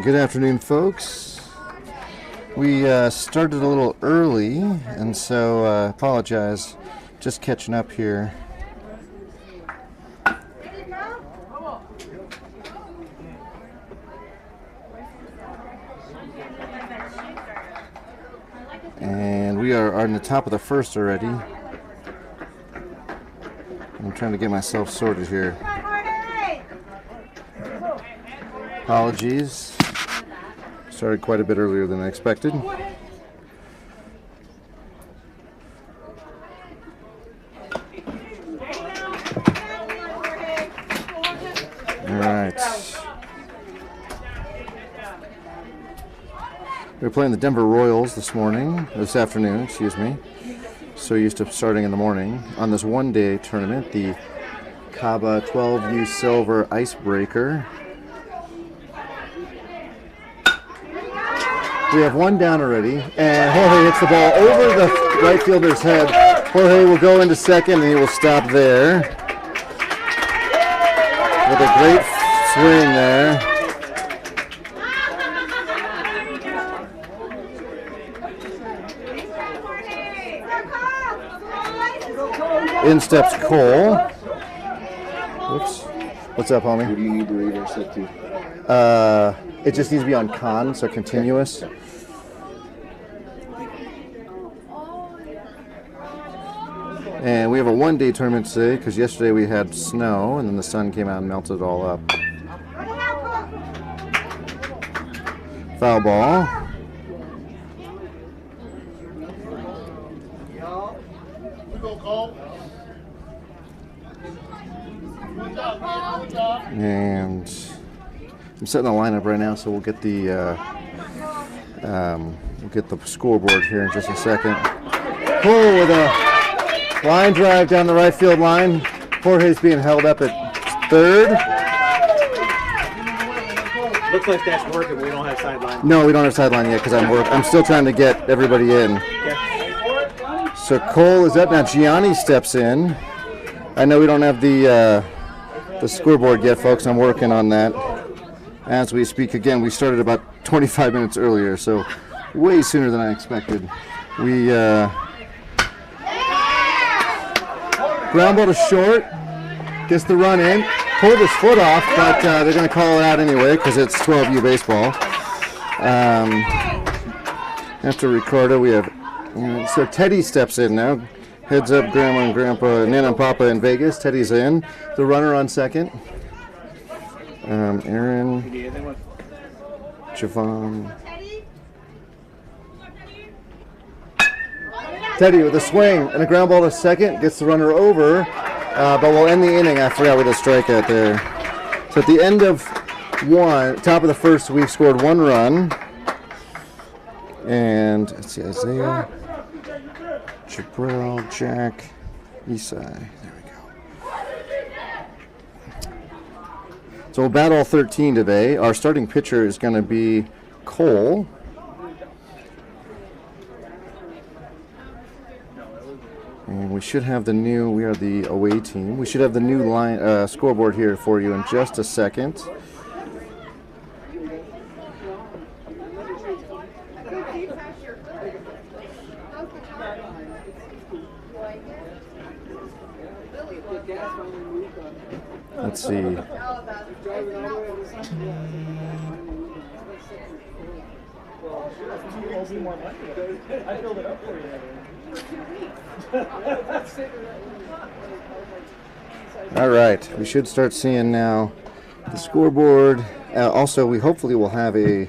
Good afternoon, folks. We started a little early, and so apologize. Just catching up here. And we are on the top of the first already. I'm trying to get myself sorted here. Apologies. Started quite a bit earlier than I expected. All right. We're playing the Denver Royals this afternoon, excuse me. So used to starting in the morning on this one-day tournament, the Caba 12U Silver Icebreaker. We have one down already, and Jorge hits the ball over the right fielder's head. Jorge will go into second, and he will stop there with a great swing there. In steps Cole. Whoops. What's up, homie? What do you need the radar set to? It just needs to be on con, so continuous. And we have a one-day tournament today because yesterday we had snow and then the sun came out and melted it all up. Foul ball. And I'm setting the lineup right now, so we'll get the scoreboard here in just a second. Cole with a line drive down the right field line. Jorge's being held up at third. Looks like that's working, but we don't have sideline. No, we don't have sideline yet because I'm still trying to get everybody in. Okay. So Cole is up now. Gianni steps in. I know we don't have the scoreboard yet, folks. I'm working on that as we speak. Again, we started about 25 minutes earlier, so way sooner than I expected. We ground ball to short, gets the run in, pulled his foot off, but they're going to call it out anyway because it's 12U baseball. After Ricardo, we have so Teddy steps in now. Heads up, Grandma and Grandpa, Nana and Papa in Vegas. Teddy's in. The runner on second. Aaron, Javon. Teddy with a swing and a ground ball to second. Gets the runner over, but we'll end the inning. I forgot with a strikeout there. So at the end of top of the first, we've scored one run. And let's see, Isaiah, Jabril, Jack, Isai. There we go. So we'll bat all 13 today. Our starting pitcher is going to be Cole. And we should have we are the away team. We should have the new line scoreboard here for you in just a second. Let's see. All right, we should start seeing now the scoreboard. Also, we hopefully will have a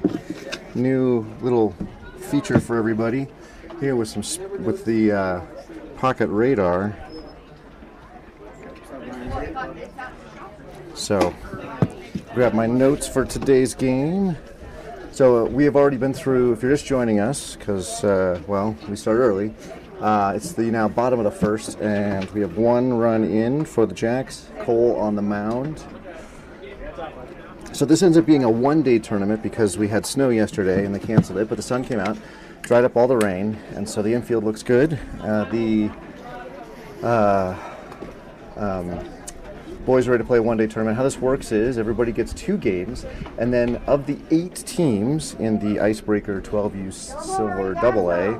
new little feature for everybody here with with the pocket radar. So, grab my notes for today's game. So we have already been through, if you're just joining us, because, well, we started early, it's the now bottom of the first, and we have one run in for the Jacks, Cole on the mound. So this ends up being a one-day tournament because we had snow yesterday and they canceled it, but the sun came out, dried up all the rain, and so the infield looks good. Boys are ready to play a one-day tournament. How this works is everybody gets 2 games, and then of the 8 teams in the Icebreaker 12U Silver AA,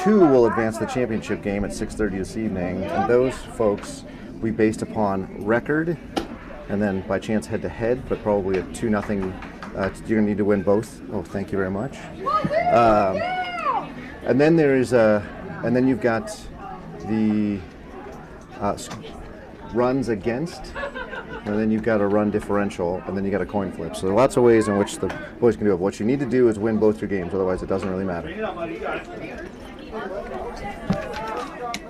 2 will advance to the championship game at 6:30 this evening, and those folks we based upon record, and then by chance head-to-head, but probably a 2-0. You're going to need to win both. Oh, thank you very much. And then and then you've got the runs against, and then you've got a run differential, and then you got a coin flip. So there are lots of ways in which the boys can do it. What you need to do is win both your games, otherwise it doesn't really matter.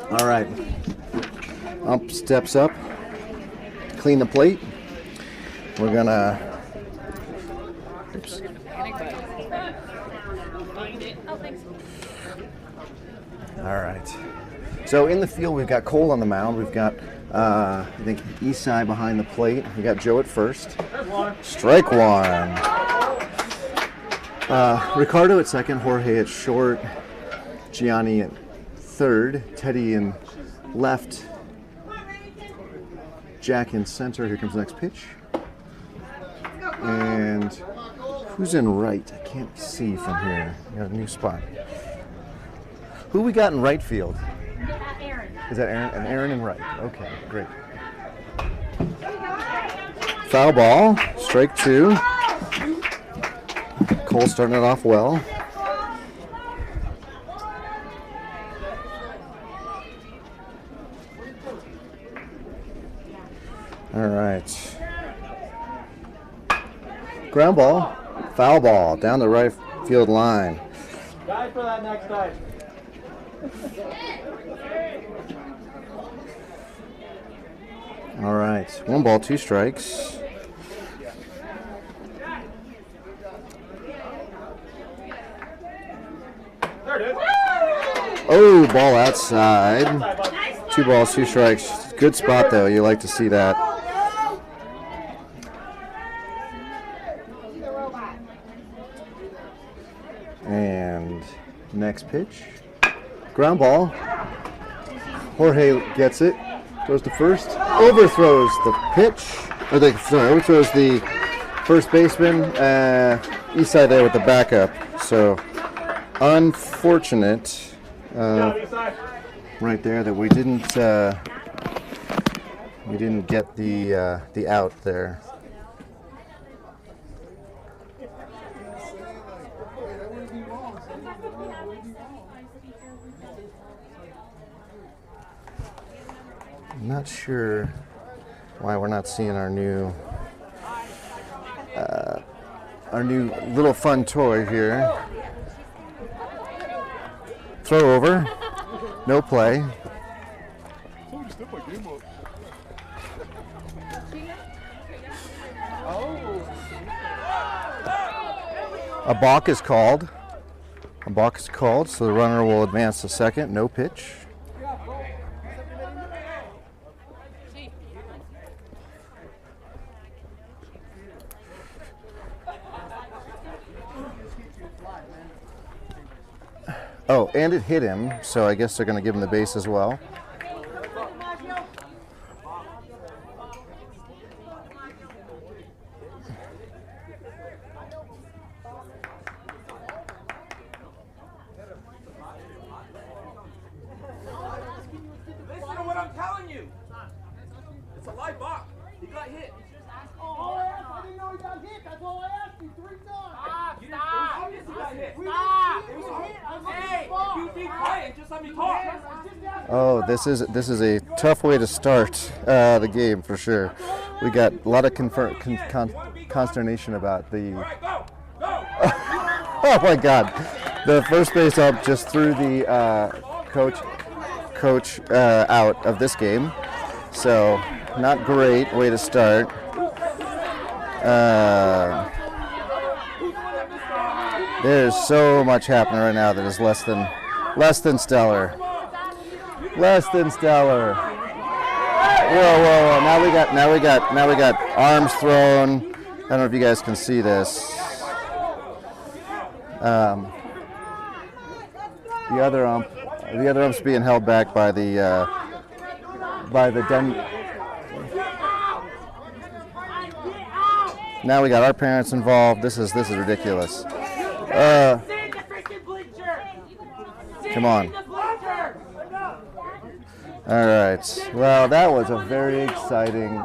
All right. Ump steps up, clean the plate. We're gonna, oops. All right. So in the field, we've got Cole on the mound. We've got, I think, Isai behind the plate. We got Joe at first. Strike one. Ricardo at second. Jorge at short. Gianni at third. Teddy in left. Jack in center. Here comes the next pitch. And who's in right? I can't see from here. We got a new spot. Who we got in right field? Aaron. Is that Aaron? And Aaron in right. Okay, great. Foul ball, strike 2. Cole starting it off well. All right. Ground ball, foul ball, down the right field line. Guy for that next time. All right, 1 ball, 2 strikes. Oh, ball outside. 2 balls, 2 strikes. Good spot though. You like to see that. And next pitch. Ground ball. Jorge gets it. Throws to first. Overthrows the pitch. Overthrows the first baseman. Isai there with the backup. So unfortunate right there that we didn't get the out there. I'm not sure why we're not seeing our new little fun toy here. Throw over, no play. A balk is called. A balk is called, so the runner will advance to second. No pitch. Oh, and it hit him, so I guess they're going to give him the base as well. got hit. All I asked, I didn't know he got hit. That's all I asked you 3 times. Stop! We didn't Stop! see if he was hit. I was Hey, looking you at be the quiet and just let me talk. Oh, this is a tough way to start the game for sure. We got a lot of consternation about the. Oh my God! The first base ump just threw the coach out of this game, so not great way to start. There's so much happening right now that is less than stellar. Less than stellar. Whoa! Now we got arms thrown. I don't know if you guys can see this. The other ump's being held back by the Now we got our parents involved. This is ridiculous. Come on. All right. Well, that was a very exciting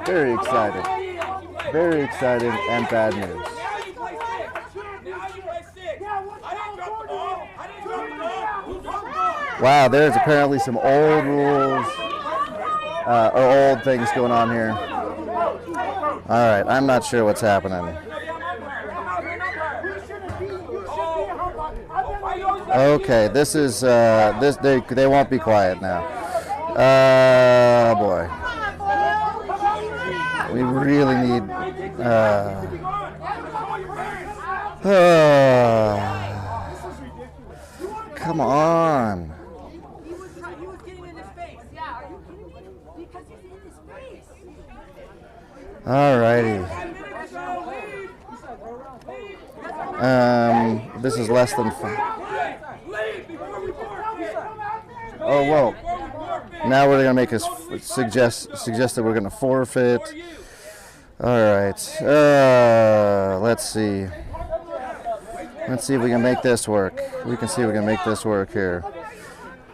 and bad news. Wow, there's apparently some old rules or old things going on here. All right, I'm not sure what's happening. Okay, this is they won't be quiet now. Boy, we really need. Come on. He was getting in his face. Yeah, are you kidding me? Because he's in his face. Alrighty. This is less than fun. Oh, whoa. Now we're gonna make us suggest that we're gonna forfeit. Alright. Let's see. Let's see if we can make this work. We can see if we can make this work here.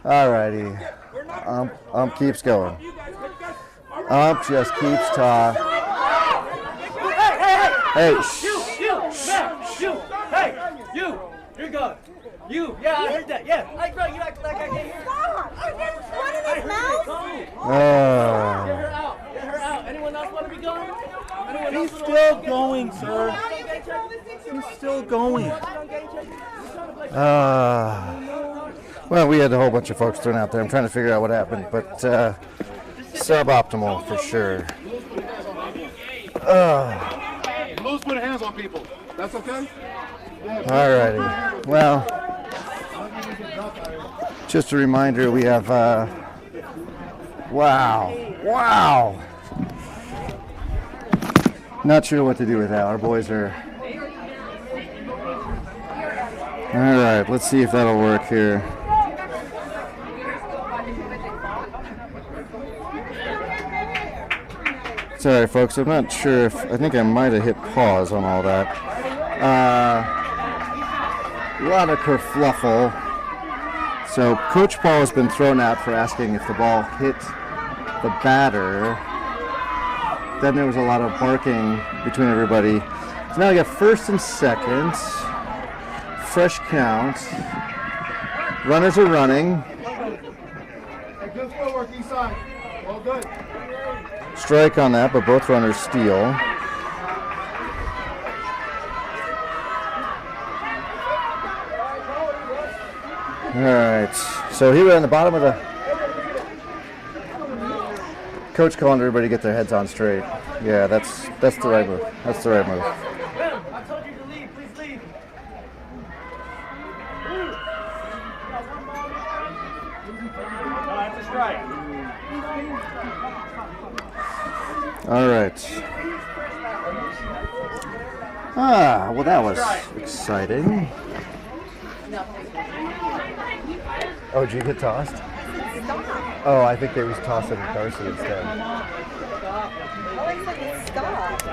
Alrighty. Ump keeps going. Ump just keeps talking. Hey, Shoot! Hey, you're good. Yeah, I heard that. Yeah. Hey, bro, you act like I can't hear. Stop! I didn't run in his mouth. Get her out. Anyone else want to be going? He's still going, sir. He's still going. Well, we had a whole bunch of folks thrown out there. I'm trying to figure out what happened, but suboptimal for sure. Lou's putting hands on people. That's okay? Alrighty. Well, just a reminder, we have, wow. Not sure what to do with that. Our boys are. Alright, let's see if that'll work here. Sorry, folks, I'm not sure if. I think I might have hit pause on all that. A lot of kerfluffle. So, Coach Paul has been thrown out for asking if the ball hit the batter. Then there was a lot of barking between everybody. So now we got first and second. Fresh count. Runners are running. Good footwork east side. Well, good. Strike on that, but both runners steal. All right. So here we're on the bottom of the. Coach calling everybody to get their heads on straight. Yeah, that's the right move. That's the right move. I told you to leave. Please leave. That's a strike. All right. Well, that was exciting. Oh, did you get tossed? Oh, I think they was tossing Darcy instead.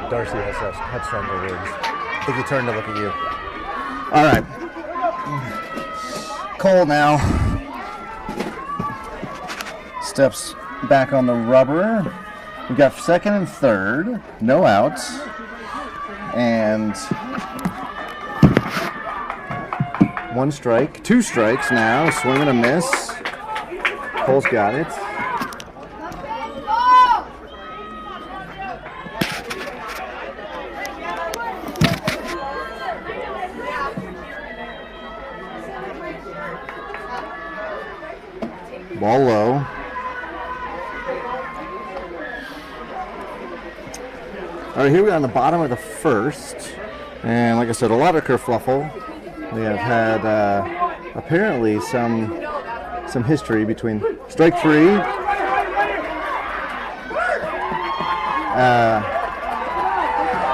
Darcy had stronger wings. I think he turned to look at you. All right. Cole now steps back on the rubber. We got second and third, no outs, and 1 strike, 2 strikes now, swing and a miss. Cole's got it. Ball low. All right, here we are on the bottom of the first. And like I said, a lot of kerfluffle. We have had apparently some history between strike 3.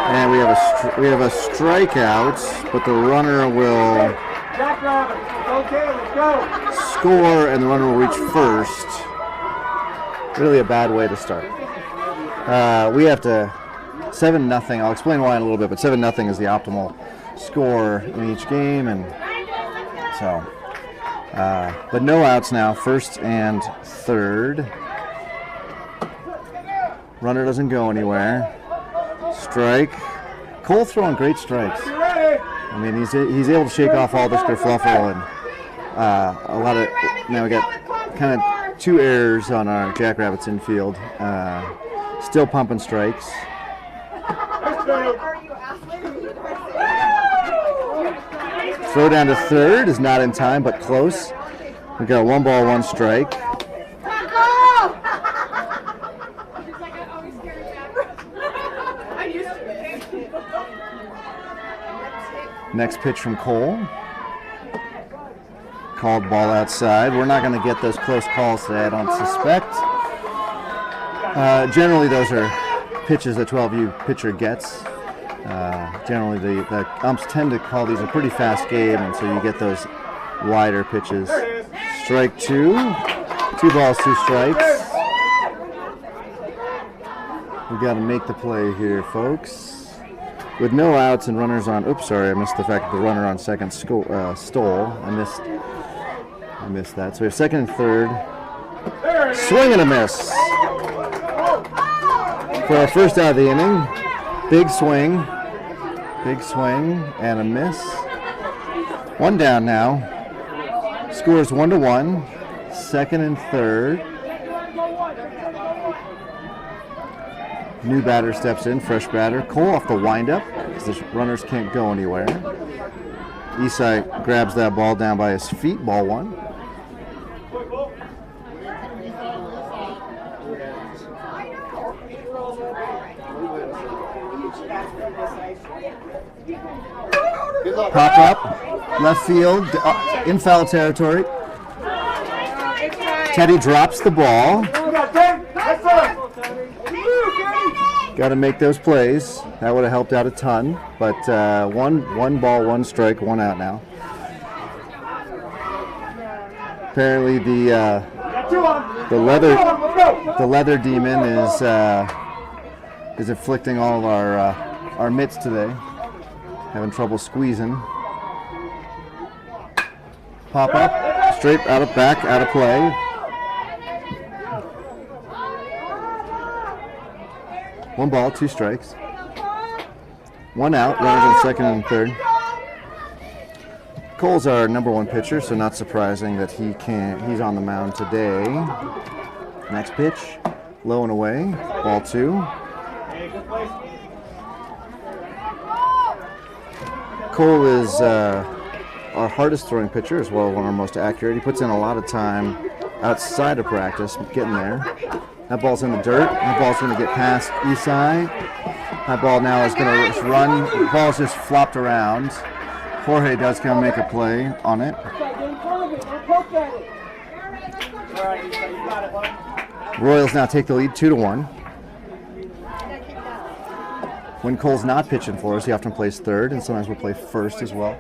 And we have a strikeout, but the runner will score and the runner will reach first. Really a bad way to start. We have to 7-0. I'll explain why in a little bit, but 7-0 is the optimal score in each game, and so. But no outs now, first and third. Runner doesn't go anywhere. Strike. Cole throwing great strikes. I mean, he's able to shake off all this kerfluffle and a lot of. Now we got kind of 2 errors on our Jackrabbits infield. Still pumping strikes. Throw down to third is not in time, but close. We got 1 ball, 1 strike. Next pitch from Cole. Called ball outside. We're not going to get those close calls today, I don't suspect. Generally, those are pitches that 12U pitcher gets. Generally, the umps tend to call these a pretty fast game, and so you get those wider pitches. Strike 2. 2 balls, 2 strikes. We got to make the play here, folks. With no outs and runners on. Oops, sorry, I missed the fact that the runner on second stole. I missed that. So we have second and third. Swing and a miss. For our first out of the inning, big swing and a miss. 1 down now. Scores 1-1. Second and third. New batter steps in, fresh batter. Cole off the windup because the runners can't go anywhere. Isai grabs that ball down by his feet. Ball 1. Pop up, left field, in foul territory. Teddy drops the ball. Got to make those plays. That would have helped out a ton. But one ball, 1 strike, 1 out now. Apparently the leather demon is afflicting all of our mitts today. Having trouble squeezing. Pop up, straight out of back, out of play. One ball, 2 strikes. 1 out, runners on second and third. Cole's our number 1 pitcher, so not surprising that he's on the mound today. Next pitch, low and away, ball 2. Cole is our hardest throwing pitcher as well, one of our most accurate. He puts in a lot of time outside of practice getting there. That ball's in the dirt. That ball's going to get past Isai. That ball now is going to run. The ball's just flopped around. Jorge does come make a play on it. Royals now take the lead 2-1. When Cole's not pitching for us, he often plays third, and sometimes we'll play first as well.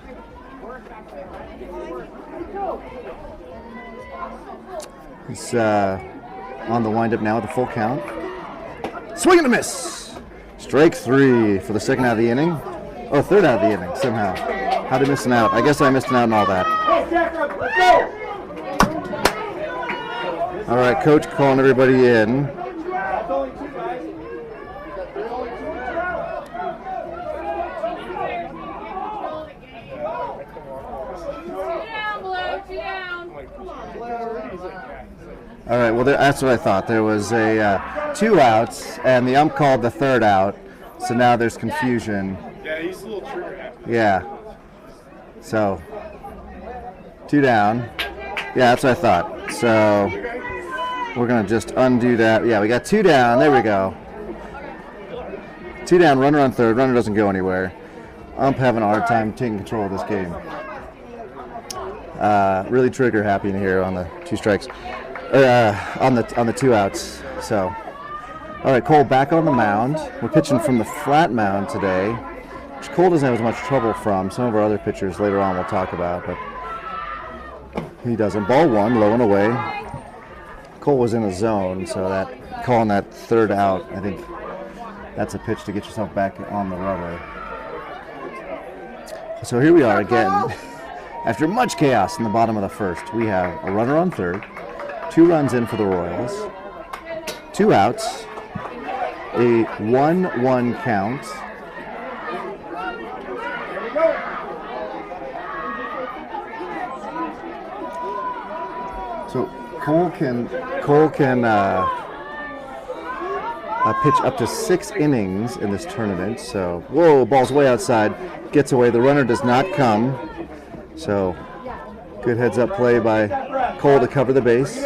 He's on the windup now with the full count. Swing and a miss. Strike 3 for the second out of the inning. Oh, third out of the inning somehow. How did I miss an out? I guess I missed an out and all that. All right, coach calling everybody in. All right, well, that's what I thought. There was a 2 outs, and the ump called the 3rd out, so now there's confusion. Yeah, he's a little trigger happy. Yeah. So, 2 down. Yeah, that's what I thought. So, we're going to just undo that. Yeah, we got 2 down. There we go. 2 down, runner on 3rd. Runner doesn't go anywhere. Ump having a hard time taking control of this game. Really trigger happy in here on the 2 strikes. On the 2 outs. So, all right, Cole back on the mound. We're pitching from the flat mound today, which Cole doesn't have as much trouble from. Some of our other pitchers later on we'll talk about, but he doesn't. Ball 1, low and away. Cole was in a zone, so that calling that 3rd out, I think that's a pitch to get yourself back on the rubber. So here we are again. After much chaos in the bottom of the 1st, we have a runner on 3rd. 2 runs in for the Royals, 2 outs, a 1-1 count. So Cole can pitch up to 6 innings in this tournament. So whoa, ball's way outside, gets away. The runner does not come. So good heads-up play by Cole to cover the base.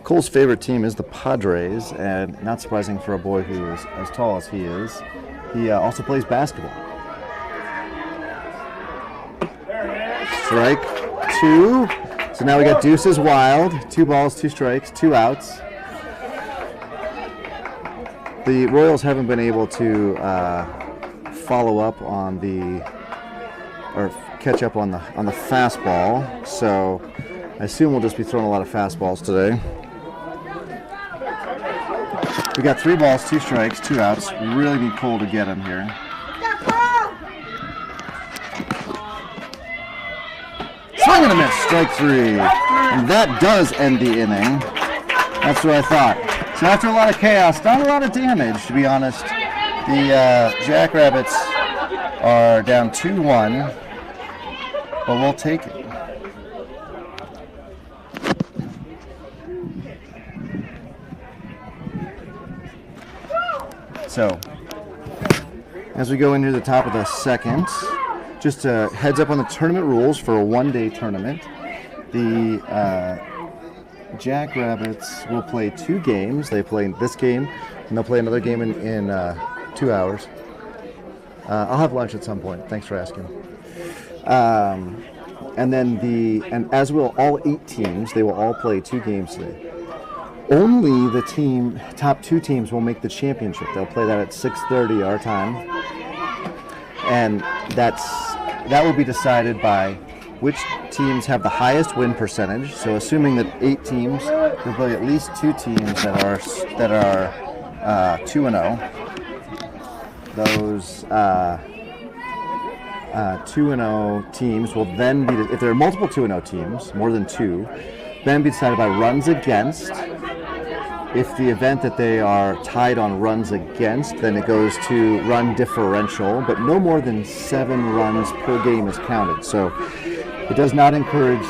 Cole's favorite team is the Padres, and not surprising for a boy who is as tall as he is. He also plays basketball. Strike 2. So now we got deuces wild. 2 balls, 2 strikes, 2 outs. The Royals haven't been able to follow up on or catch up on the fastball, so I assume we'll just be throwing a lot of fastballs today. We got 3 balls, 2 strikes, 2 outs. Really need Cole to get him here. Swing and a miss, strike 3. And that does end the inning. That's what I thought. So after a lot of chaos, not a lot of damage, to be honest. The Jackrabbits are down 2-1, but we'll take it. So, as we go into the top of the 2nd, just a heads up on the tournament rules for a 1-day tournament. The Jackrabbits will play 2 games. They play this game, and they'll play another game in 2 hours. I'll have lunch at some point. Thanks for asking. And as will all 8 teams, they will all play 2 games today. Only the top 2 teams will make the championship. They'll play that at 6:30 our time, and that will be decided by which teams have the highest win percentage. So assuming that 8 teams, there'll be at least 2 teams that are 2-0. Those 2-0 teams will then be, if there are multiple 2-0 teams, more than 2, then be decided by runs against. If the event that they are tied on runs against, then it goes to run differential, but no more than 7 runs per game is counted. So it does not encourage,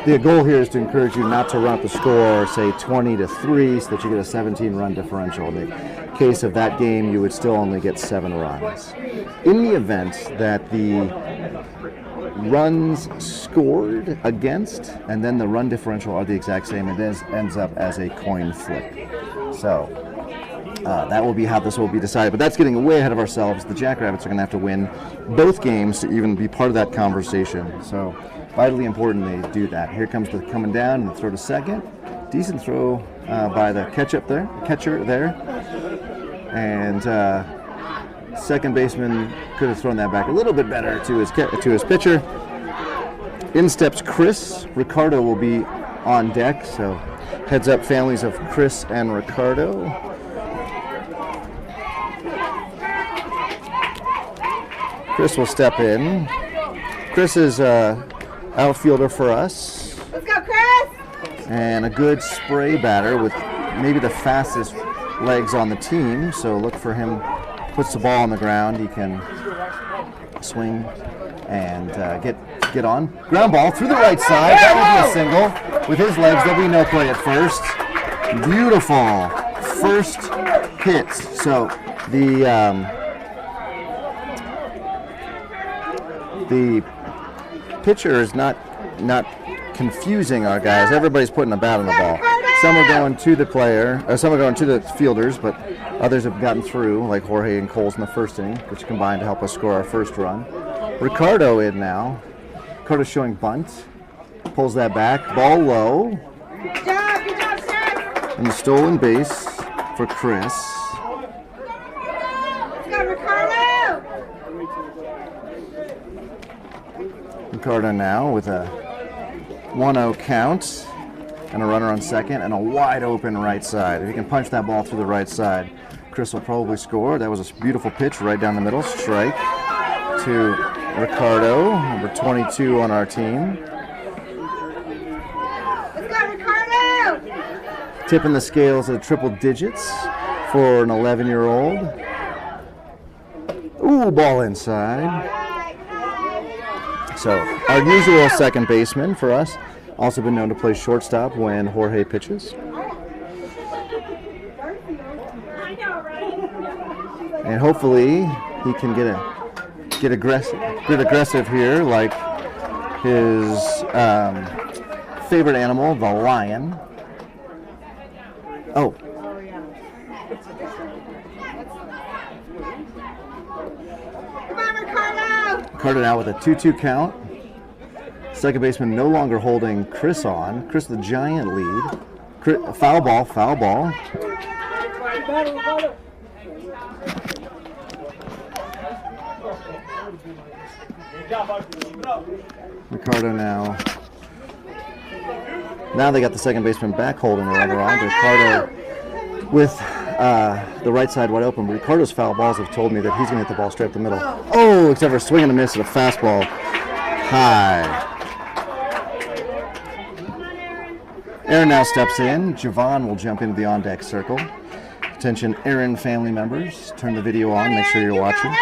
the goal here is to encourage you not to run up the score, say 20-3, so that you get a 17-run differential. In the case of that game, you would still only get 7 runs. In the event that the runs scored against and then the run differential are the exact same, it ends up as a coin flip. So that will be how this will be decided, but that's getting way ahead of ourselves. The Jackrabbits are going to have to win both games to even be part of that conversation. So vitally important they do that. Here comes the coming down and the throw to second. Decent throw by the catcher there, and second baseman could have thrown that back a little bit better to his pitcher. In steps Chris. Ricardo will be on deck, so heads up families of Chris and Ricardo. Chris will step in. Chris is outfielder for us. Let's go, Chris! And a good spray batter with maybe the fastest legs on the team, so look for him. Puts the ball on the ground, he can swing and get get on. Ground ball through the right side. That will be a single. With his legs, there'll be no play at first. Beautiful first hit. So the pitcher is not confusing our guys. Everybody's putting a bat on the ball. Some are going to the player, some are going to the fielders, but others have gotten through, like Jorge and Coles in the first inning, which combined to help us score our first run. Ricardo in now. Ricardo's showing bunt. Pulls that back. Ball low. Good job, sir. And the stolen base for Chris. Let's go, Ricardo. Ricardo now with a 1-0 count and a runner on second and a wide open right side. If he can punch that ball through the right side, Chris will probably score. That was a beautiful pitch right down the middle. Strike to Ricardo, number 22 on our team. Let's go, Ricardo. Tipping the scales at triple digits for an 11-year-old. Ooh, ball inside. So, our usual second baseman for us, also been known to play shortstop when Jorge pitches. And hopefully he can get aggressive here, like his favorite animal, the lion. Oh. Come on, Ricardo. Ricardo now with a 2-2 count. Second baseman no longer holding Chris on. Chris the giant lead. Foul ball, foul ball. Ricardo now. Now they got the second baseman back holding the runner on. Ricardo with the right side wide open. Ricardo's foul balls have told me that he's going to hit the ball straight up the middle. Oh, except for a swing and a miss at a fastball. High. Aaron now steps in. Javon will jump into the on-deck circle. Attention, Aaron family members. Turn the video on. Make sure you're watching.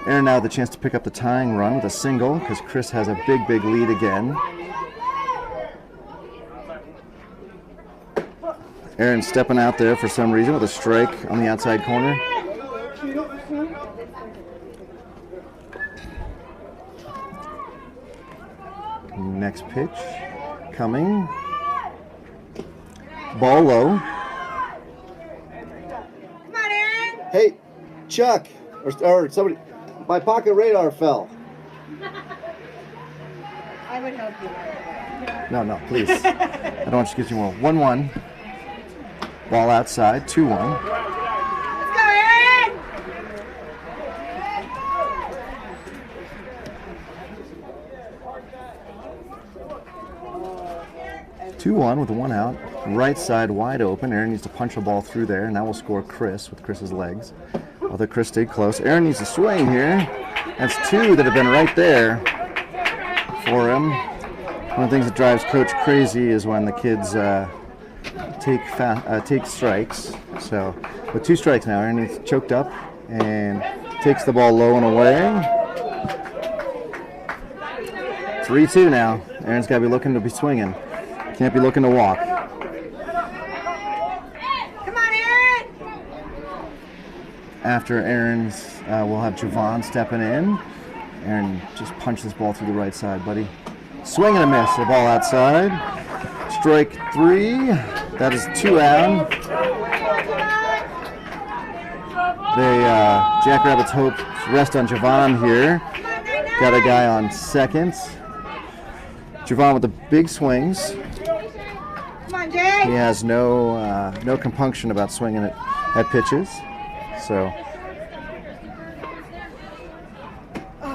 Aaron now with the chance to pick up the tying run with a single because Chris has a big lead again. Aaron stepping out there for some reason with a strike on the outside corner. Next pitch coming. Ball low. Come on, Aaron. Hey, Chuck, or somebody, my pocket radar fell. I would help you. No, please. I don't want you to get you more. 1-1. Ball outside, 2-1. Let's go, Aaron. 2-1 with a 1 out. Right side wide open. Aaron needs to punch the ball through there. Now we'll score Chris with Chris's legs. Although Chris stayed close. Aaron needs to swing here. That's 2 that have been right there for him. One of the things that drives Coach crazy is when the kids take strikes. So with 2 strikes now, Aaron is choked up and takes the ball low and away. 3-2 now. Aaron's got to be looking to be swinging. Can't be looking to walk. Come on, Aaron. After Aaron's, we'll have Javon stepping in. Aaron just punched this ball through the right side, buddy. Swing and a miss. The ball outside. Strike 3. That is 2 out. Jackrabbits hope rest on Javon here. Got a guy on second. Javon with the big swings. Come on, Jay. He has no compunction about swinging at pitches. So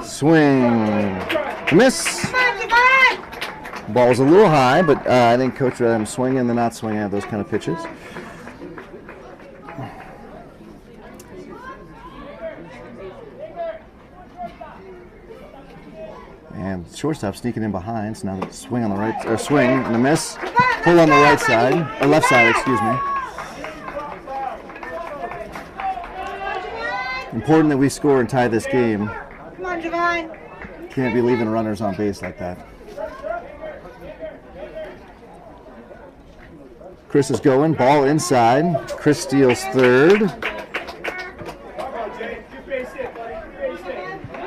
swing, miss. Come on, Javon. Ball was a little high, but I think Coach would rather him swinging than not swinging at those kind of pitches. And shortstop sneaking in behind. So now the swing on the right, or swing and a miss. Pull on the right side, or left side, excuse me. Important that we score and tie this game. Come on, Javon. Can't be leaving runners on base like that. Chris is going, ball inside. Chris steals third. Come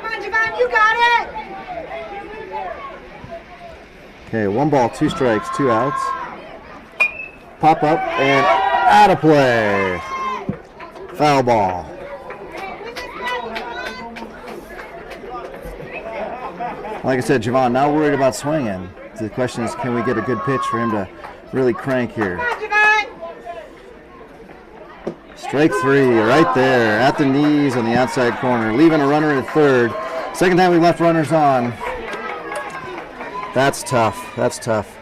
on, Javon, you got it. Okay, 1 ball, 2 strikes, 2 outs. Pop up and out of play. Foul ball. Like I said, Javon, not worried about swinging. The question is, can we get a good pitch for him to really crank here? Come on, Javon. Strike 3, right there, at the knees on the outside corner, leaving a runner at third. Second time we left runners on. That's tough. That's tough.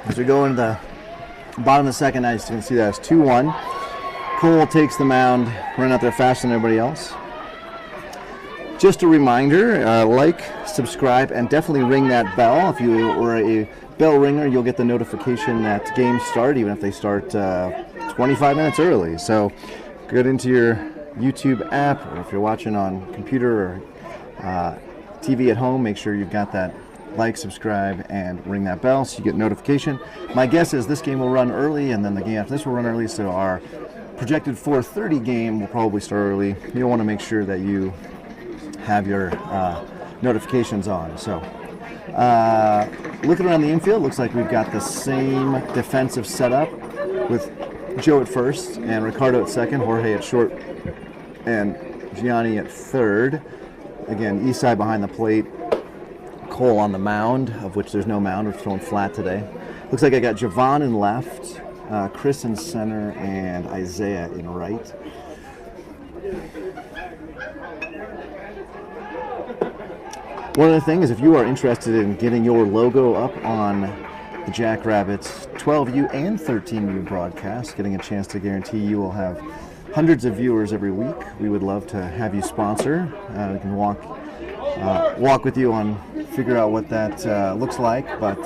As we go into the bottom of the second, as you can see that it's 2-1. Cole takes the mound, running out there faster than everybody else. Just a reminder, like, subscribe, and definitely ring that bell. If you are a bell ringer, you'll get the notification that games start, even if they start 25 minutes early. So get into your YouTube app, or if you're watching on computer or TV at home, make sure you've got that like, subscribe, and ring that bell so you get notification. My guess is this game will run early, and then the game after this will run early, so our projected 4:30 game will probably start early. You'll want to make sure that you have your notifications on. So looking around the infield, looks like we've got the same defensive setup with Joe at first and Ricardo at second, Jorge at short, and Gianni at third. Again, east side behind the plate, Cole on the mound, of which there's no mound. We're throwing flat today. Looks like I got Javon in left, Chris in center, and Isaiah in right. One other thing is, if you are interested in getting your logo up on the Jackrabbits 12U and 13U broadcast, getting a chance to guarantee you will have hundreds of viewers every week, we would love to have you sponsor. We can walk with you on figure out what that looks like, but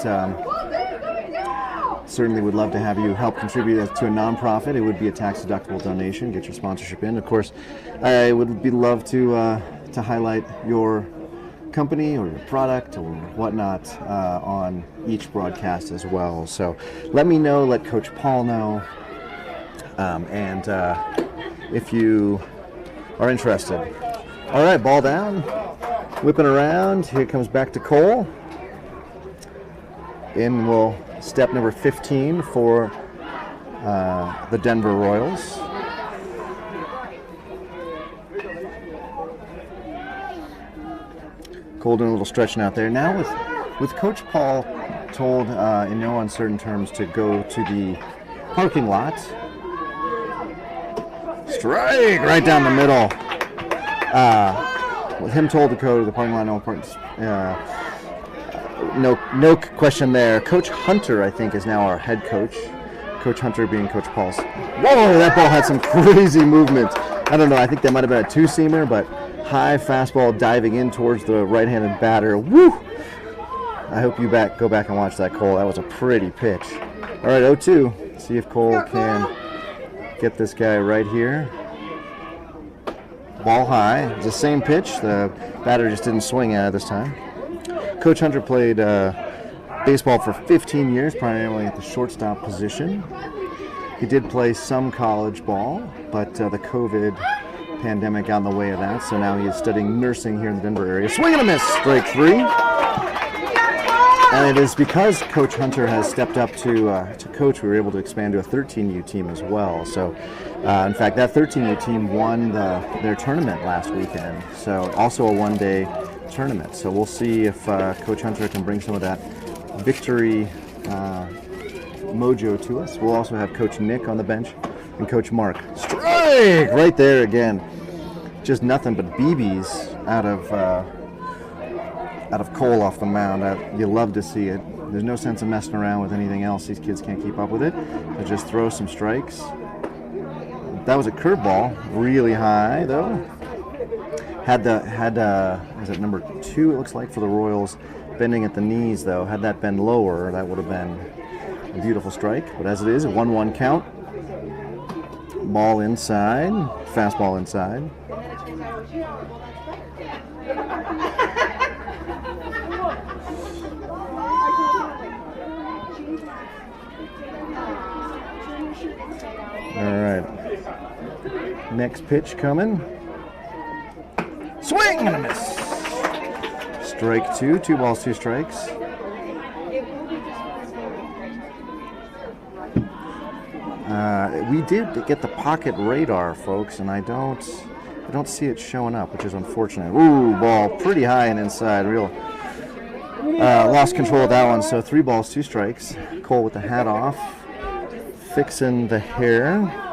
certainly would love to have you help contribute to a nonprofit. It would be a tax-deductible donation. Get your sponsorship in. Of course, I would love to highlight your company or your product or whatnot on each broadcast as well. So let me know, let Coach Paul know, and if you are interested. All right, ball down, whipping around. Here comes back to Cole. In will step number 15 for the Denver Royals. Cole doing a little stretching out there. Now with Coach Paul told in no uncertain terms to go to the parking lot. Strike right down the middle. With him told to go to the parking lot, no question there. Coach Hunter, I think, is now our head coach. Coach Hunter being Coach Paul's. Whoa, that ball had some crazy movement. I don't know, I think that might have been a two-seamer, but high fastball diving in towards the right-handed batter. Woo! I hope you go back and watch that, Cole. That was a pretty pitch. All right, 0-2. See if Cole can get this guy right here. Ball high. It's the same pitch. The batter just didn't swing at it this time. Coach Hunter played baseball for 15 years, primarily at the shortstop position. He did play some college ball, but the COVID pandemic got in the way of that, so now he is studying nursing here in the Denver area. Swing and a miss, strike 3. And it is because Coach Hunter has stepped up to coach, we were able to expand to a 13U team as well. So, in fact, that 13U team won their tournament last weekend, so also a one-day tournament. So we'll see if Coach Hunter can bring some of that victory mojo to us. We'll also have Coach Nick on the bench and Coach Mark. Strike! Right there again. Just nothing but BBs out of Cole off the mound. You love to see it. There's no sense of messing around with anything else. These kids can't keep up with it. They just throw some strikes. That was a curveball, really high though. Was it number 2? It looks like for the Royals, bending at the knees though. Had that been lower, that would have been a beautiful strike. But as it is, a 1-1 count. Ball inside, fastball inside. All right. Next pitch coming. Swing and a miss. Strike 2, 2 balls, 2 strikes. We did get the pocket radar, folks, and I don't see it showing up, which is unfortunate. Ooh, ball pretty high and inside. Real lost control of that one. So 3 balls, 2 strikes. Cole with the hat off, fixing the hair.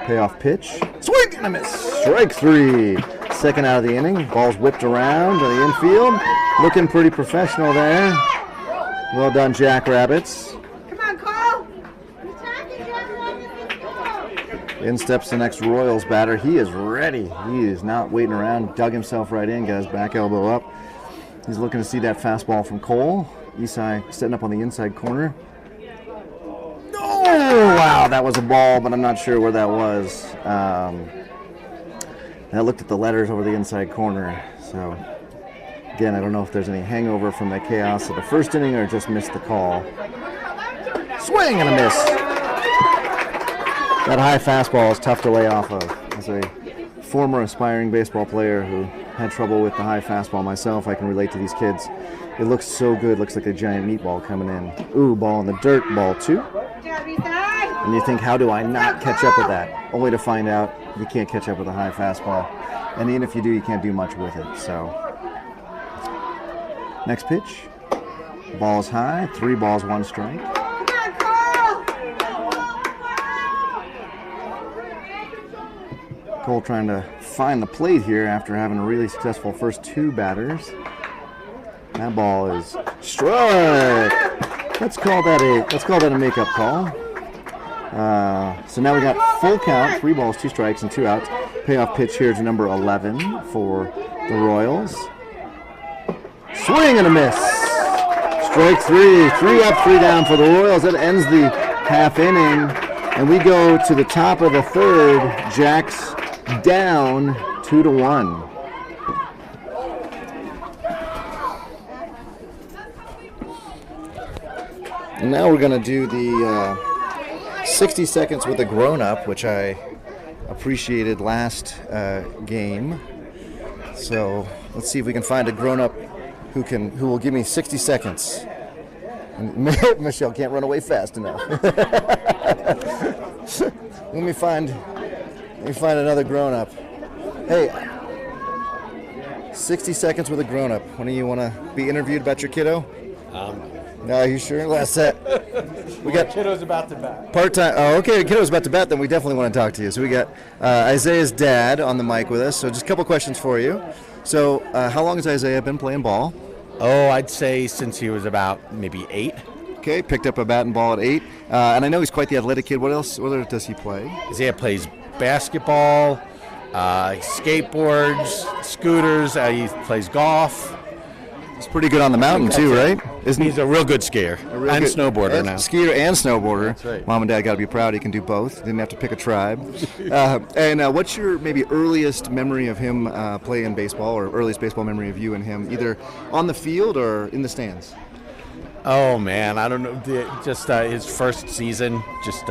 Payoff pitch. Swing and a miss. Strike 3. Second out of the inning. Ball's whipped around to the infield. Looking pretty professional there. Well done, Jackrabbits. Come on, Cole. In steps the next Royals batter. He is ready. He is not waiting around. Dug himself right in. Got his back elbow up. He's looking to see that fastball from Cole. Isai setting up on the inside corner. Oh, wow, that was a ball, but I'm not sure where that was. I looked at the letters over the inside corner. So, again, I don't know if there's any hangover from the chaos of the first inning or just missed the call. Swing and a miss. That high fastball is tough to lay off of. As a former aspiring baseball player who had trouble with the high fastball myself, I can relate to these kids. It looks so good. Looks like a giant meatball coming in. Ooh, ball in the dirt, ball 2. And you think, how do I not catch up with that? Only to find out you can't catch up with a high fastball. And even if you do, you can't do much with it. So, next pitch. Ball is high. 3 balls, 1 strike. Cole trying to find the plate here after having a really successful first 2 batters. That ball is strike. Let's call that a makeup call. So now we got full count, 3 balls, 2 strikes, and 2 outs. Payoff pitch here to number 11 for the Royals. Swing and a miss. Strike 3. 3 up, 3 down for the Royals. That ends the half inning. And we go to the top of the 3rd. Jacks down 2-1. And now we're going to do the 60 seconds with a grown-up, which I appreciated last game. So let's see if we can find a grown-up who will give me 60 seconds. And Michelle can't run away fast enough. Let me find another grown-up. Hey, 60 seconds with a grown-up. When do you want to be interviewed about your kiddo? No, you sure? Last set. We got Kiddo's about to bat. part-time. Oh, okay. Kiddo's about to bat. Then we definitely want to talk to you. So we got Isaiah's dad on the mic with us. So just a couple questions for you. So how long has Isaiah been playing ball? Oh, I'd say since he was about maybe 8. Okay, picked up a bat and ball at 8. And I know he's quite the athletic kid. What else does he play? Isaiah plays basketball, skateboards, scooters. He plays golf. He's pretty good on the mountain too, right? He's a real good skier and snowboarder now. Skier and snowboarder. That's right. Mom and Dad got to be proud he can do both. Didn't have to pick a tribe. And what's your maybe earliest memory of him playing baseball, or earliest baseball memory of you and him, either on the field or in the stands? Oh man, I don't know. Just his first season. Just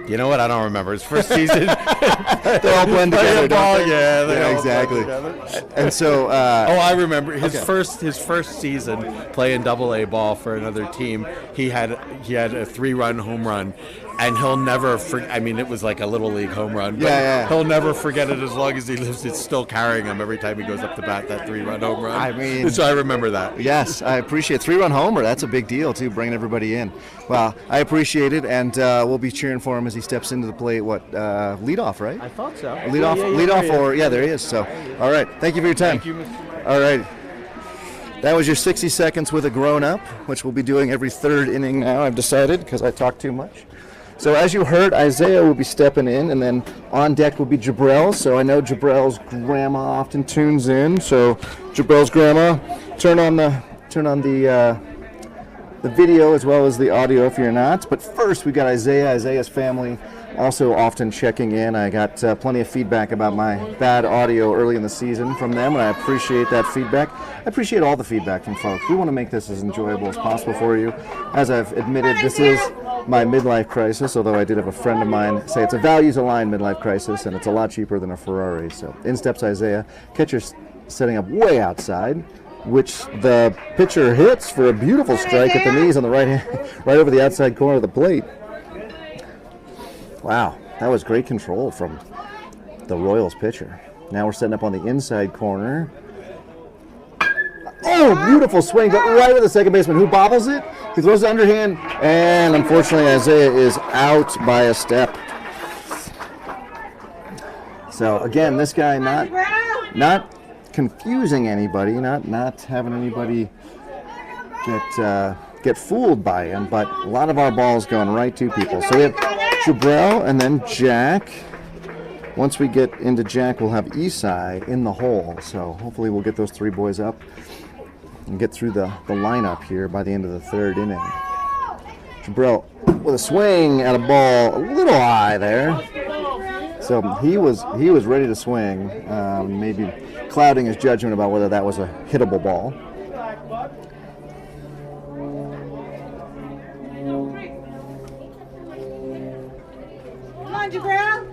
you know what? I don't remember his first season. They all blend together, don't they? Yeah, they all exactly. blend together. And so, I remember his okay. first season playing Double-A ball for another team. He had a 3-run home run, and he'll never forget. I mean, it was like a little league home run. But Yeah. He'll never forget it as long as he lives. It's still carrying him every time he goes up to bat. That 3-run home run. I mean, so I remember that. Yes, I appreciate 3-run homer. That's a big deal too, bringing everybody in. Well, I appreciate it, and we'll be cheering for him as he steps into the plate. Leadoff, right? I thought so. Leadoff, or there he is. So, all right. Thank you for your time. Thank you, Mr. All right. That was your 60 seconds with a grown-up, which we'll be doing every 3rd inning now, I've decided, because I talk too much. So as you heard, Isaiah will be stepping in, and then on deck will be Jabrell. So I know Jabrell's grandma often tunes in. So Jabrell's grandma, turn on the the video as well as the audio if you're not. But first, we got Isaiah's family also often checking in. I got plenty of feedback about my bad audio early in the season from them, and I appreciate that feedback. I appreciate all the feedback from folks. We want to make this as enjoyable as possible for you. As I've admitted, this is my midlife crisis, although I did have a friend of mine say it's a values-aligned midlife crisis, and it's a lot cheaper than a Ferrari. So in steps Isaiah. Catcher's setting up way outside, which the pitcher hits for a beautiful strike at the knees on the right hand, right over the outside corner of the plate. Wow, that was great control from the Royals pitcher. Now we're setting up on the inside corner. Oh, beautiful swing, but right at the second baseman. Who bobbles it? He throws the underhand, and unfortunately Isaiah is out by a step. So again, this guy not confusing anybody, not having anybody get fooled by him, but a lot of our balls going right to people. So we have Jabril and then Jack. Once we get into Jack, we'll have Isai in the hole. So hopefully we'll get those three boys up and get through the lineup here by the end of the third inning. Jabril with a swing at a ball a little high there. So he was ready to swing, maybe clouding his judgment about whether that was a hittable ball. Come on, Jabril.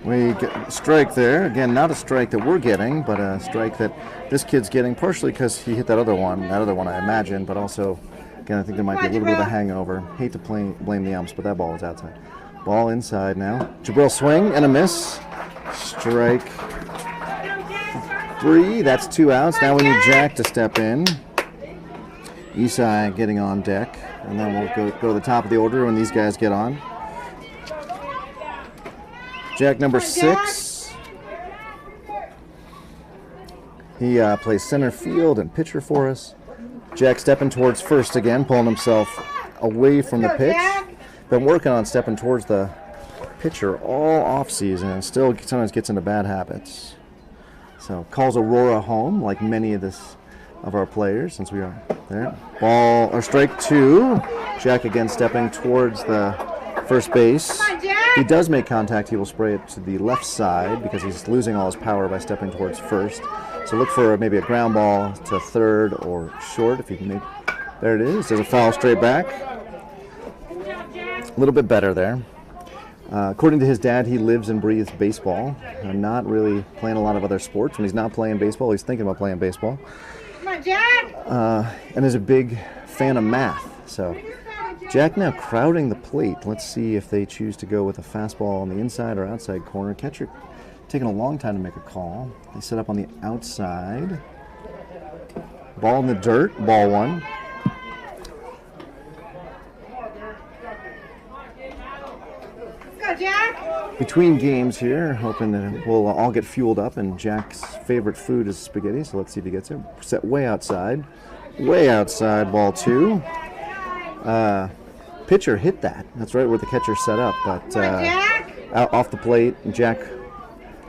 We get a strike there. Again, not a strike that we're getting, but a strike that this kid's getting, partially because he hit that other one I imagine, but also, again, I think there might be a little bit of a hangover. Hate to blame the umps, but that ball was outside. Ball inside now. Jabril swing and a miss. Strike 3. That's 2 outs. Now we need Jack to step in. Isai getting on deck, and then we'll go to the top of the order when these guys get on. Jack number 6. He plays center field and pitcher for us. Jack stepping towards first again, pulling himself away from the pitch. Been working on stepping towards the pitcher all off season and still sometimes gets into bad habits. So calls Aurora home, like many of our players, since we are there. Ball or strike 2. Jack again stepping towards the first base. He does make contact. He will spray it to the left side because he's losing all his power by stepping towards first. So look for maybe a ground ball to third or short if you can make. There it is. There's a foul straight back. A little bit better there. According to his dad, he lives and breathes baseball. Not really playing a lot of other sports. When he's not playing baseball, he's thinking about playing baseball. Come on, Jack. And is a big fan of math. So Jack now crowding the plate. Let's see if they choose to go with a fastball on the inside or outside corner. Catcher taking a long time to make a call. They set up on the outside. Ball in the dirt. Ball 1. Jack. Between games here, hoping that we'll all get fueled up, and Jack's favorite food is spaghetti, so let's see if he gets it. Set way outside, ball 2. Pitcher hit that. That's right where the catcher set up, but out off the plate. Jack,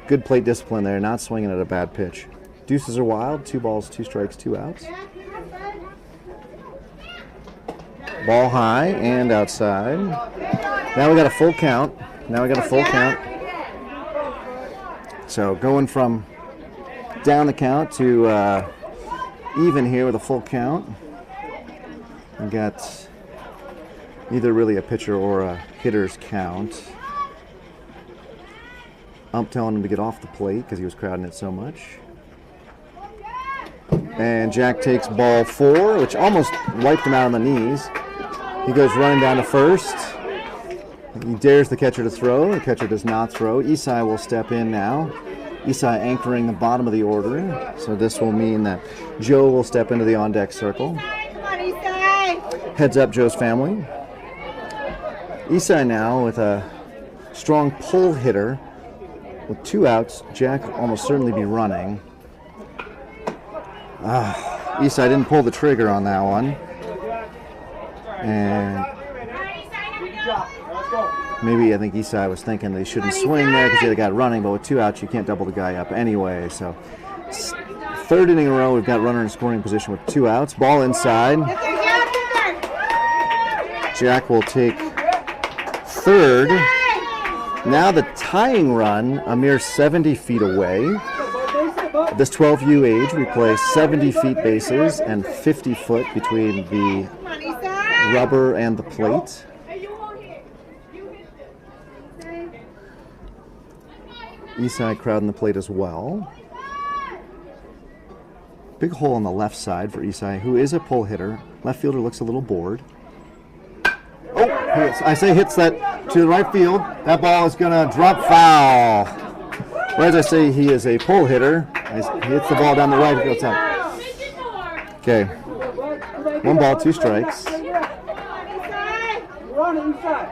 good plate discipline there, not swinging at a bad pitch. Deuces are wild, 2 balls, 2 strikes, 2 outs. Ball high and outside. Now we got a full count. So going from down the count to even here with a full count. We got neither really a pitcher or a hitter's count. Ump telling him to get off the plate because he was crowding it so much. And Jack takes ball 4, which almost wiped him out on the knees. He goes running down to first. He dares the catcher to throw. The catcher does not throw. Isai will step in now. Isai anchoring the bottom of the order. So this will mean that Joe will step into the on-deck circle. Come on, Isai. Heads up, Joe's family. Isai now with a strong pull hitter. With 2 outs, Jack will almost certainly be running. Isai didn't pull the trigger on that one. And maybe I think Isai was thinking they shouldn't swing there because he had a guy running, but with 2 outs, you can't double the guy up anyway. So third inning in a row, we've got runner in scoring position with 2 outs. Ball inside. Get there, Jack, get there. Jack will take third. Now the tying run, a mere 70 feet away. At this 12U age, we play 70 feet bases and 50 foot between the Come on, Isai. rubber and the plate. East side crowding the plate as well. Big hole on the left side for Isai, who is a pull hitter. Left fielder looks a little bored. Oh, I say hits that to the right field. That ball is going to drop foul. Or as I say, he is a pull hitter. He hits the ball down the right, it goes out. Okay. 1 ball, 2 strikes. Run inside.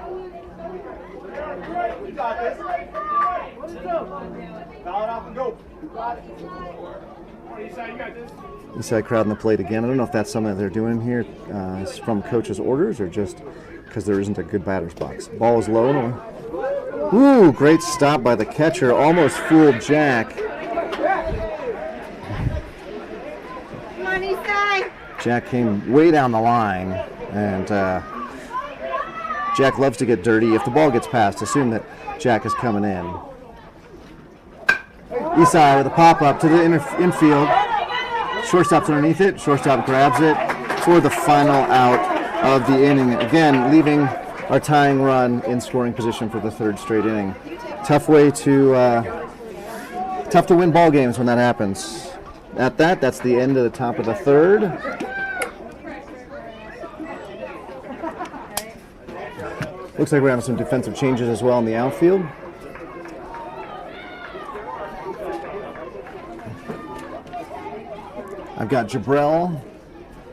You got this. Foul it off and go. You got it. Eastside, you got this. Eastside crowding the plate again. I don't know if that's something that they're doing here. It's from coach's orders or just because there isn't a good batter's box. Ball is low. Ooh, great stop by the catcher. Almost fooled Jack. Come on, Isai. Jack came way down the line, and Jack loves to get dirty. If the ball gets past, assume that Jack is coming in. Isai with a pop-up to the infield. Shortstop's underneath it. Shortstop grabs it for the final out of the inning. Again, leaving our tying run in scoring position for the 3rd straight inning. Tough to win ball games when that happens. At that, that's the end of the top of the 3rd. Looks like we're having some defensive changes as well in the outfield. I've got Jabrell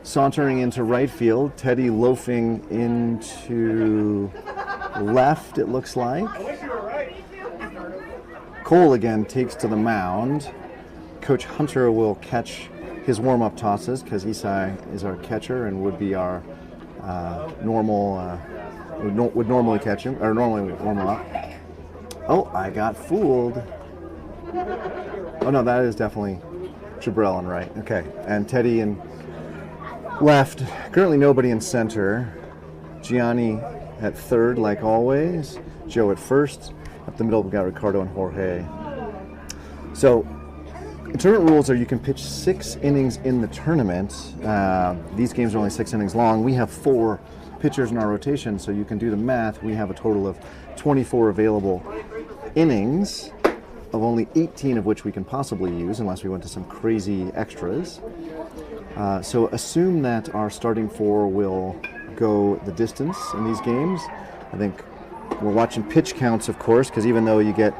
sauntering into right field, Teddy loafing into left, it looks like. Cole again takes to the mound. Coach Hunter will catch his warm-up tosses because Isai is our catcher and would be our would normally catch him, or normally warm him up. Oh, I got fooled. Oh no, that is definitely Jabrell on right. Okay, and Teddy in left. Currently nobody in center. Gianni at third, like always. Joe at first. Up the middle, we got Ricardo and Jorge. So, tournament rules are you can pitch 6 innings in the tournament. These games are only 6 innings long. We have 4 pitchers in our rotation, so you can do the math. We have a total of 24 available innings, of only 18 of which we can possibly use, unless we went to some crazy extras. So assume that our starting 4 will go the distance in these games. I think we're watching pitch counts, of course, because even though you get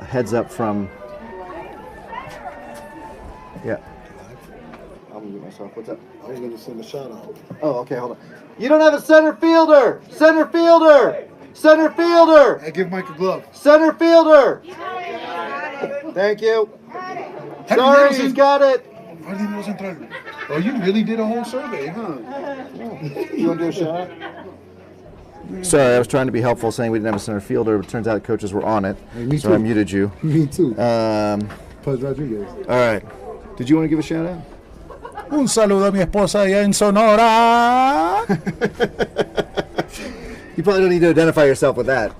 heads up from... Yeah. I'm gonna mute myself. What's up? I was going to send a shout out. Oh, okay, hold on. You don't have a center fielder! Center fielder! Center fielder! I give Mike a glove. Center fielder! Thank you. Sorry, he's got it. Oh, you really did a whole survey, huh? You want to do a shot? Sorry, I was trying to be helpful saying we didn't have a center fielder, but it turns out coaches were on it. Hey, me so too. I muted you. Me too. All Puz Rodriguez. right. Did you want to give a shout out? Un saludo a mi esposa allá en Sonora. You probably don't need to identify yourself with that.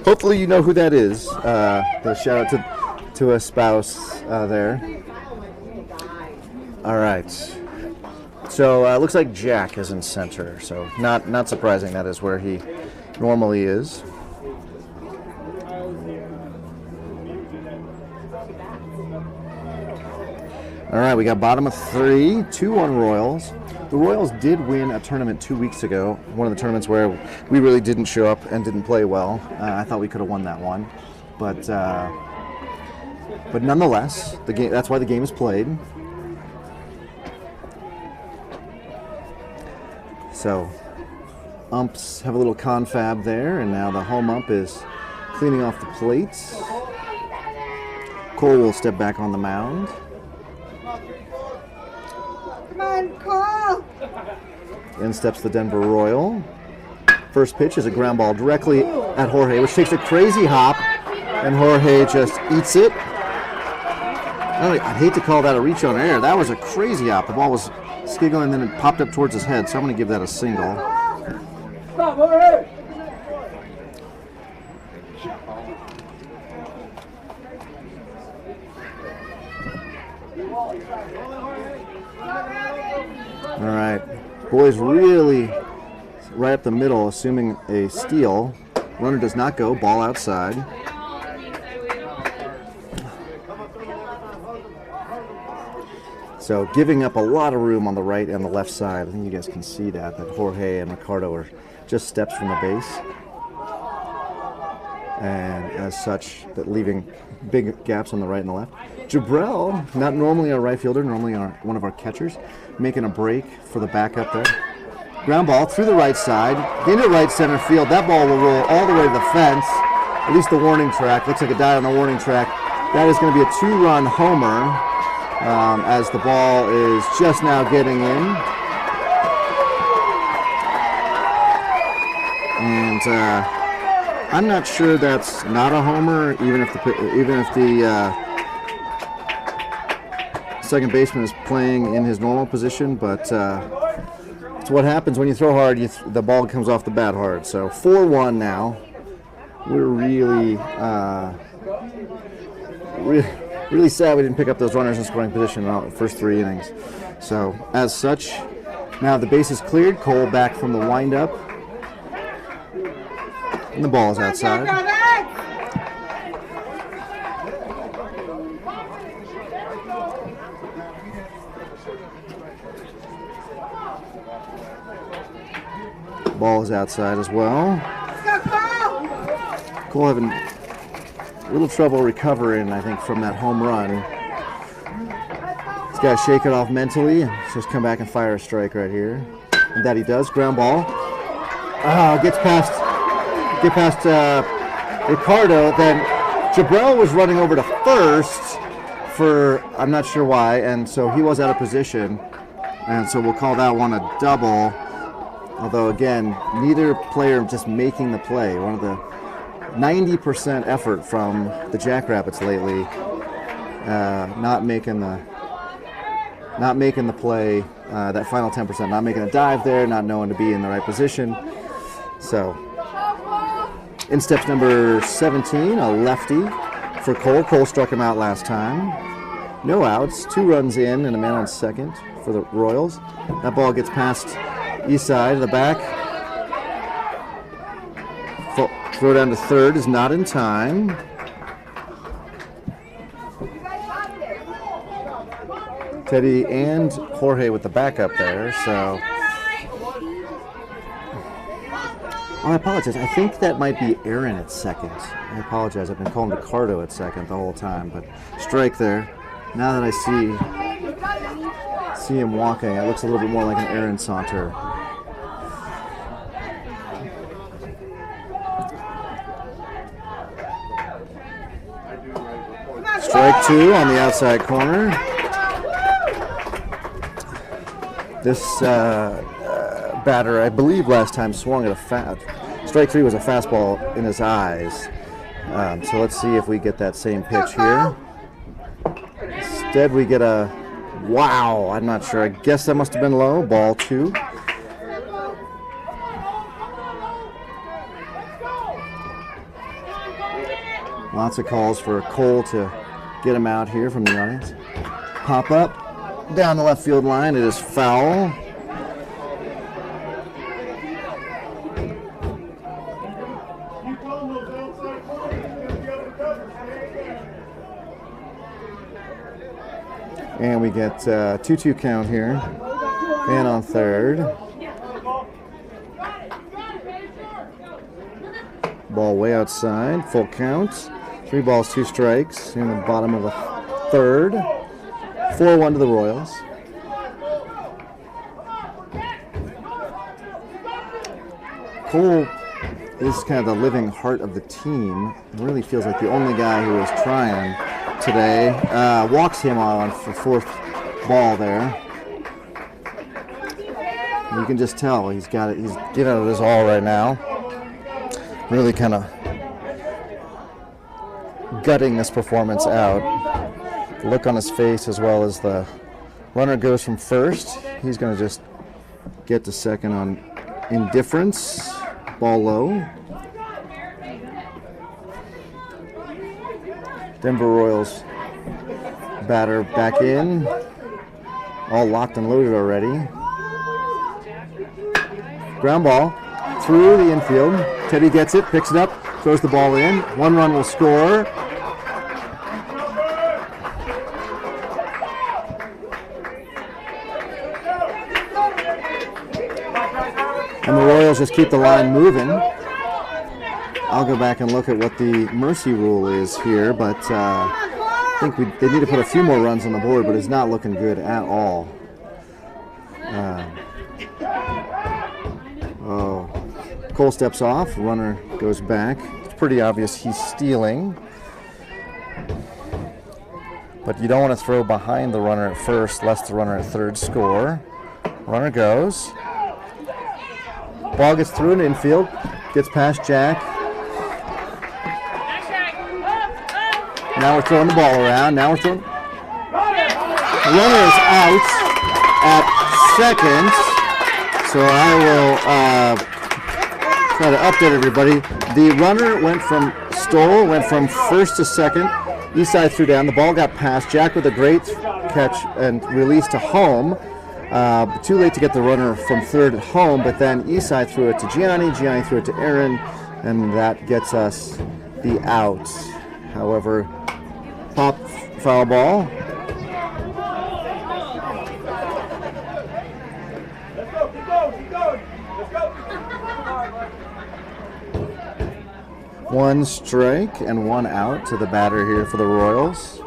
Hopefully you know who that is. The shout out to a spouse there. All right. So looks like Jack is in center. So not surprising. That is where he normally is. All right, we got bottom of 3, 2-1 Royals. The Royals did win a tournament 2 weeks ago, one of the tournaments where we really didn't show up and didn't play well. I thought we could have won that one, but nonetheless, the game. That's why the game is played. So, umps have a little confab there, and now the home ump is cleaning off the plates. Cole will step back on the mound. Come on, Cole. In steps the Denver Royal. First pitch is a ground ball directly at Jorge, which takes a crazy hop, and Jorge just eats it. I'd hate to call that a reach on air. That was a crazy out. The ball was skiggling, then it popped up towards his head, so I'm going to give that a single. Stop, over here. All right. Boys really right up the middle, assuming a steal. Runner does not go. Ball outside. So giving up a lot of room on the right and the left side. I think you guys can see that Jorge and Ricardo are just steps from the base. And as such, that leaving big gaps on the right and the left. Jabril, not normally our right fielder, normally one of our catchers, making a break for the backup there. Ground ball through the right side, into right center field. That ball will roll all the way to the fence, at least the warning track. Looks like a die on the warning track. That is going to be a 2-run homer as the ball is just now getting in. And I'm not sure that's not a homer, even if the second baseman is playing in his normal position, but it's what happens when you throw hard. The ball comes off the bat hard. So 4-1 now. We're really sad we didn't pick up those runners in scoring position in the first 3 innings. So as such, now the base is cleared. Cole back from the windup, and the ball is outside. Ball is outside as well. Cole having a little trouble recovering, I think, from that home run. He's got to shake it off mentally and just come back and fire a strike right here. And that he does. Ground ball. Get past Ricardo. Then Jabril was running over to first for I'm not sure why, and so he was out of position. And so we'll call that one a double. Although, again, neither player just making the play. One of the 90% effort from the Jackrabbits lately, not making the play, that final 10%, not making a dive there, not knowing to be in the right position. So, in steps number 17, a lefty for Cole. Cole struck him out last time. No outs, 2 runs in and a man on second for the Royals. That ball gets past east side of the back. Throw down to third is not in time. Teddy and Jorge with the backup there, so. Oh, I apologize. I think that might be Aaron at second. I apologize. I've been calling Ricardo at second the whole time, but strike there. Now that I see him walking, it looks a little bit more like an Aaron saunter. Strike 2 on the outside corner. This batter, I believe last time, swung at a strike 3 was a fastball in his eyes. So let's see if we get that same pitch here. Instead we get a, wow, I'm not sure. I guess that must have been low. Ball 2. Lots of calls for Cole to get him out here from the audience. Pop up down the left field line. It is foul. And we get 2-2 count here. Man on third. Ball way outside. Full count. 3 balls, 2 strikes in the bottom of the third. 4-1 to the Royals. Cole is kind of the living heart of the team. It really feels like the only guy who is trying today. Walks him on for 4th ball there. You can just tell he's got it. He's giving it his all right now. Really kind of gutting this performance out. The look on his face, as well as the runner goes from first. He's going to just get to second on indifference. Ball low. Denver Royals batter back in. All locked and loaded already. Ground ball through the infield. Teddy gets it, picks it up, throws the ball in. 1 run will score. And the Royals just keep the line moving. I'll go back and look at what the mercy rule is here, but I think they need to put a few more runs on the board, but it's not looking good at all. Cole steps off, runner goes back. It's pretty obvious he's stealing. But you don't want to throw behind the runner at first, lest the runner at third score. Runner goes. Ball gets through an infield, gets past Jack. Now we're throwing the ball around. Now we're throwing. The runner is out at second. So I will try to update everybody. The runner went from first to second. Eastside threw down. The ball got past Jack with a great catch and release to home. Too late to get the runner from third at home, but then Eastside threw it to Gianni. Gianni threw it to Aaron, and that gets us the out. However, pop foul ball. One strike and 1 out to the batter here for the Royals.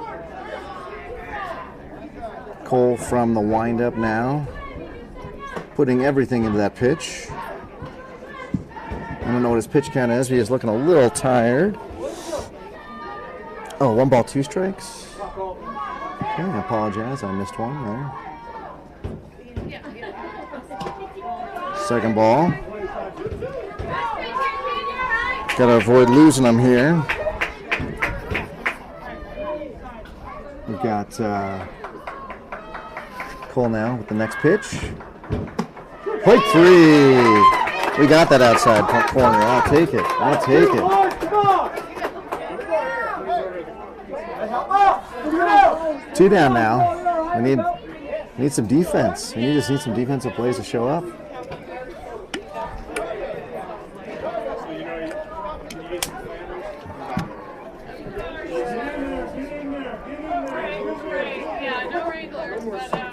Cole from the windup now, putting everything into that pitch. I don't know what his pitch count is. He is looking a little tired. Oh, 1 ball, 2 strikes. Okay, I apologize. I missed one there. Second ball. Got to avoid losing them here. We've got Cole now with the next pitch. Point 3. We got that outside corner. I'll take it. I'll take it. 2 down now. We need some defense. We just need some defensive plays to show up.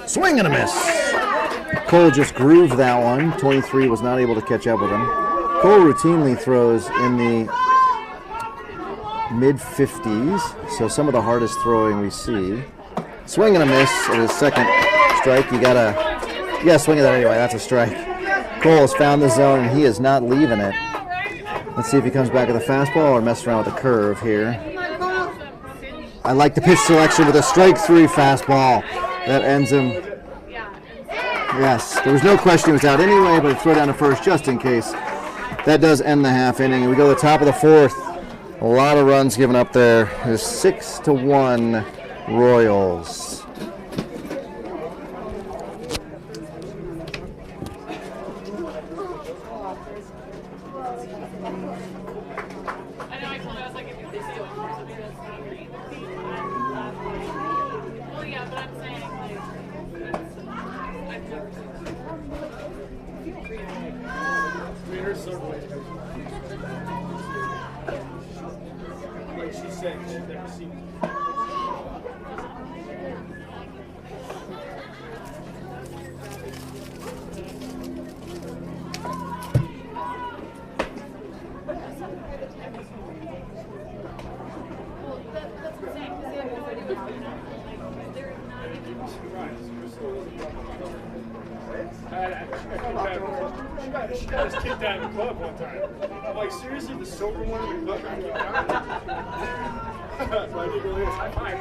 Swing and a miss. Cole just grooved that one. 23 was not able to catch up with him. Cole routinely throws in the mid-50s, so some of the hardest throwing we see. Swing and a miss at his second strike. You gotta swing at that anyway. That's a strike. Cole has found the zone, and he is not leaving it. Let's see if he comes back with a fastball or mess around with a curve here. I like the pitch selection with a strike 3 fastball. That ends him. Yes, there was no question he was out anyway, but a throw down to first just in case. That does end the half inning. We go to the top of the 4th. A lot of runs given up there. It's 6-1 Royals. She got us kicked out of the club one time. I'm like, seriously, the sober one in the club got kicked out? That's why I didn't really high five.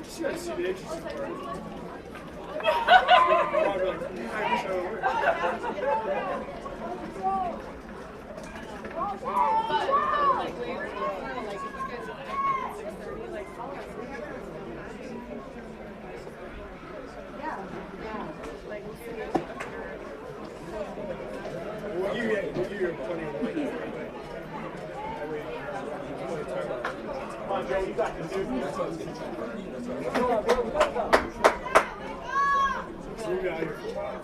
Just gotta see the agency part. I'd be like, I wish I would. We'll give you plenty of work. Come on, Joe, you got this, dude. So we got here for a while.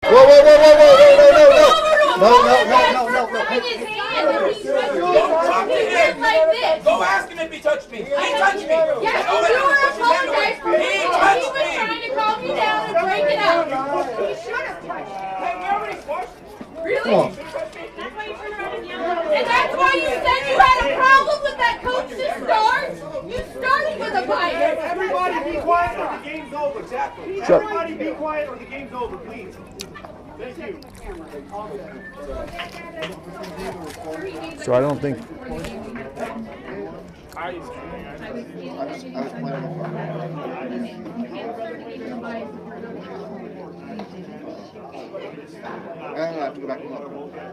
Whoa, whoa, whoa, whoa, whoa, no, no, no, no, no, no, no, no, no. Go ask him if he touched me. He touched me. Yes, you were apologized for He it. touched He was me. trying to calm you down and break it up. He should have touched you. Hey, we already flushed. Really? Come on. That's why you turned around and yelled. And that's why you said you had a problem with that coach to start? You started with a fight. Everybody be quiet or the game's over. Exactly. Everybody be quiet or the game's over, please. Thank you. So I don't think. I have to go back and look. I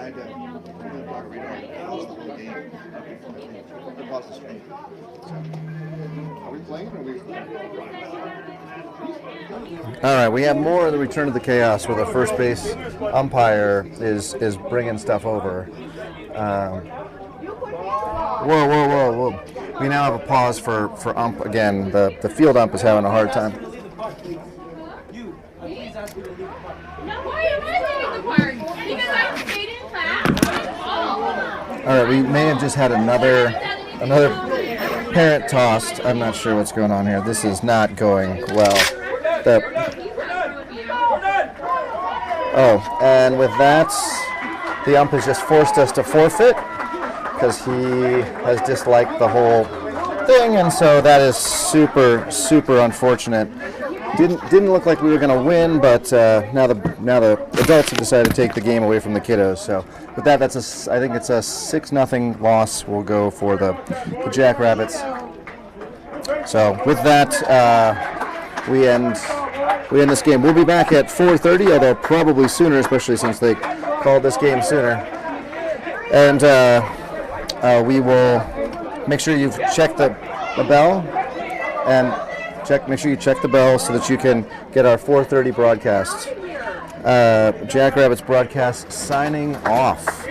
had to read the game. Across the screen. Are we playing or are we? All right, we have more of the return of the chaos where the first base umpire is bringing stuff over. Whoa, whoa, whoa, whoa. We now have a pause for ump again. The field ump is having a hard time. Why am I leaving the park? Because I stayed in class. All right, we may have just had another parent tossed. I'm not sure what's going on here. This is not going well. And with that, the ump has just forced us to forfeit because he has disliked the whole thing, and so that is super, super unfortunate. Didn't look like we were going to win, but now the adults have decided to take the game away from the kiddos. So with that, I think it's a 6-0 loss. We'll go for the Jackrabbits. So with that, we end this game. We'll be back at 4:30, although probably sooner, especially since they called this game sooner. And we will make sure you've checked the bell and. Make sure you check the bell so that you can get our 4:30 broadcast. Jackrabbits broadcast signing off.